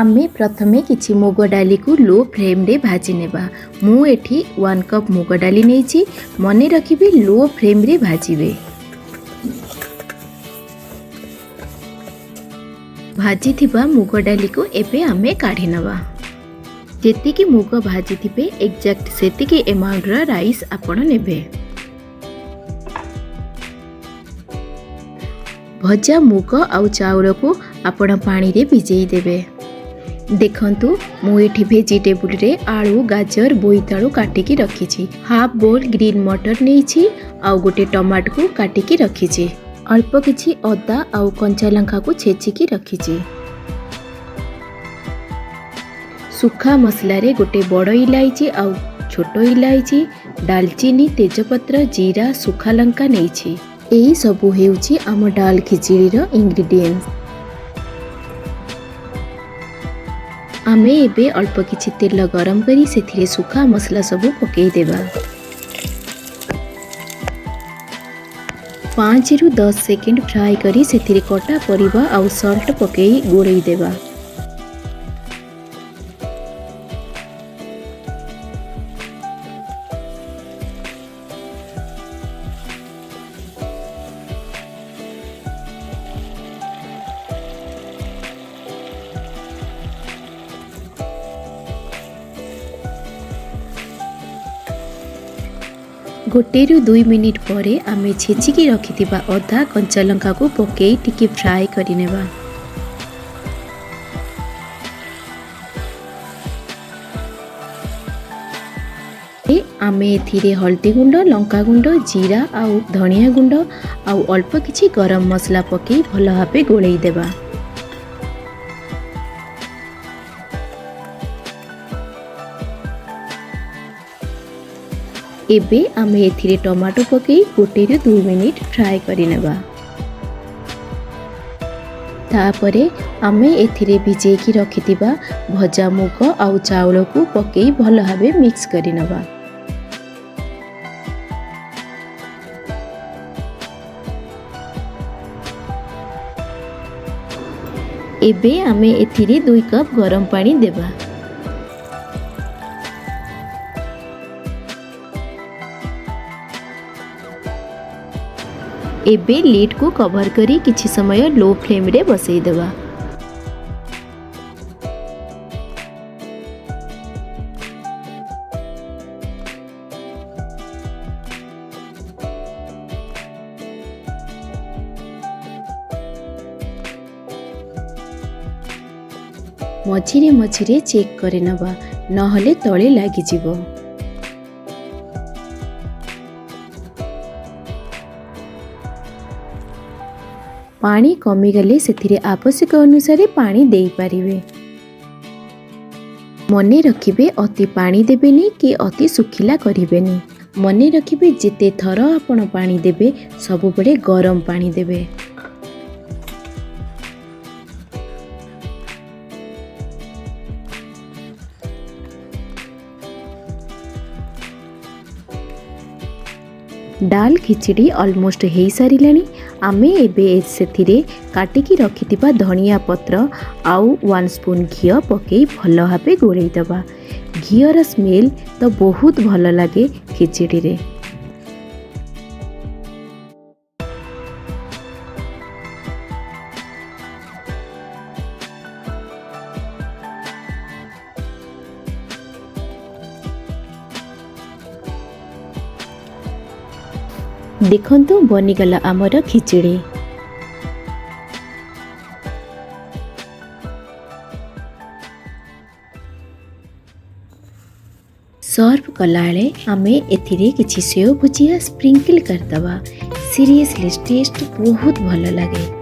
आमे प्रथमे किछि मुग डाली को लो फ्लेम रे भाजी नेबा। मु एठी 1 कप मुग डाली नेछि। मने रखिबे लो फ्लेम रे भाजीबे। भाजी थिबा मुग डाली को एबे आमे काढी नबा। जेतिकी मुग भाजी थिबे एक्जेक्ट सेतिकी अमाउंट रा राइस आपण नेबे। भजा मुग आउ चाउल को आपण पानी रे भिजेई देबे। देखंतु मु एठी वेजिटेबल रे आलू गाजर बोईतालू काटिकी रखिछि। हाफ बोल ग्रीन मटर नेछि आउ गोटे टमाटो को काटिकी रखिछि। अल्प किछि अदा आउ कंचा लंका को छेचिकी रखिछि। सुखा मसला रे गोटे बड़ इलायची आउ छोट इलायची दालचीनी तेजपत्र जीरा सुखा लंका नेछि। एही सबु हेउछि आम डाल खिचड़ी रो इंग्रेडिएंट्स। आमे एबे अल्प किछि तेल गरम करी सेथिरे सुखा मसला सबु पकेई देबा। 5 रु 10 सेकेंड फ्राई करी सेथिरे कटा परिबा आउ सॉल्ट पकेई गोळेई देबा। गोटे रु 2 मिनिट परे आमे छेचिकी रखिथिबा अधा कंचा लंका को पकेई टिके फ्राई करि नेबा। आमे एथिरे हल्दी गुंड लंका गुंड जीरा आउ धनिया गुंड आउ अल्प किछि गरम मसला पकेई भल भाबे गोळेई देबा। एबे आमे एथिरे टमाटो पकेई गोटे रु 2 मिनिट फ्राई करि नेबा। तापरे आमे एथिरे भिजेकी रखिथिबा भजा मुग आउ चाउल को पकेई भल भाबे मिक्स करि नेबा। एबे आमे एथिरे 2 कप गरम पानी देबा। एबे लीड को कवर करी किछि समय लो फ्लेम रे बसई देबा। मझिरे मझिरे चेक करे नबा नहले तळे लागि जिवो। पानी कमी गले सेथिरे आवश्यक अनुसार पानी देई पारिबे। मने रखिबे अति पानी देबेनी कि अति सुखिला करिबेनी। मने रखिबे जेते थर आपण पानी देबे सब बड़े गरम पानी देबे। डाल खिचड़ी ऑलमोस्ट हो सारिलानी। आमे एबे सेथिरे काटिकी रखिथिबा धनिया पत्र आउ 1 स्पून घी पकेई भल भाबे गोळेई दबा। घीर स्मेल तो बहुत भल लागे खिचड़ी रे। देखंतु बनिगला आमर खिचड़ी। सर्व कलाळे आमे एथिरे किछि सेव भुजिया स्प्रिंकल करदबा। सीरियसली टेस्ट बहुत भल लागे।